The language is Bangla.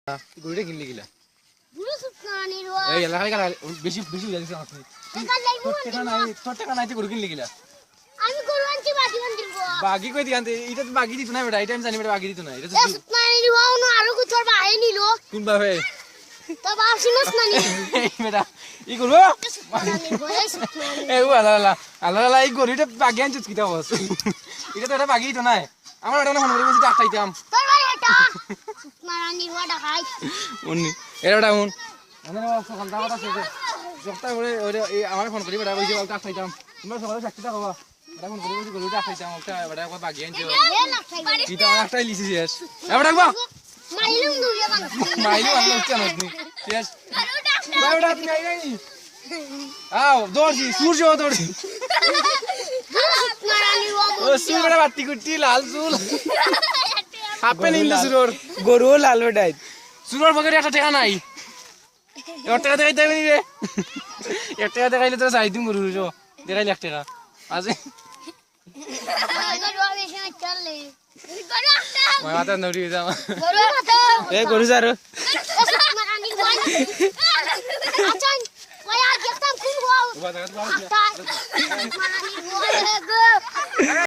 গরুটা কিনলে গিলা বুড়ো সুতনানি রো এই এলাকায় কারা বেশি বেশি হয়ে যাচ্ছে আপনি তোর টাকা নাই তো গরু কিনলে গিলা আমি গরু আনছি বাজি বান্দির গো বাগি কই দিগান এটা তো বাগি দিত না বেটা এটা আমি জানি বেটা বাগি দিত না এটা তো এ সুতনানি রো না আরো কুছর বাহে নিলো কোন ভাবে তো বাপ শুনছ না নি এই বেটা ই গরু সুতনানি রো এই সুতনানি এই আল্লাহ আল্লাহ আল্লাহ আল্লাহ এই গরুটা বাগি আনছিস কিটা বস এটা তো এটা বাগি দিত না আমার এটা না ফোন করে বসে ডাকতাইতাম তোর বাড়ি এটা সুতনানি রো দেখাই উনি এটা বেটা হুন আমি না সকাল দাওয়াত আছে সপ্তাহ করে ওই আমার ফোন করি বেটা ওই যে ডাকতাইতাম তোমরা সকালে চাকরিটা হবা বেটা ফোন করি বসে গরুটা ডাকতাইতাম ওটা বেটা একবার বাগি আনছো এ লাখাই কিটা একটাই লিসি শেষ এবার ডাকবা মাইলুম দুইয়া বান মাইলু আনলো হচ্ছে না তুমি শেষ ভাই বেটা তুমি আই নাই আও দৌড়ছি সূর্য দৌড়ছি সুতনানি রো ও সুর বেটা বাতি কুটি লাল চুল হাপে নিলে সুরর গরু লাল বেটাই সুরর পকেটে একটা টাকা নাই এর টাকা দেখাইতে হবে রে এর টাকা দেখাইলে তো চাই দিম গরু দেখাইলে 1 টাকা আছে গরু বেশি চলে গরু একটা মই মাথা নড়ি যাম গরু মাথা এ গরু যার সুতনানি রো আচ্ছা ওই আজ দেখতাম কোন হওয়া বাবা দেখা সুতনানি রো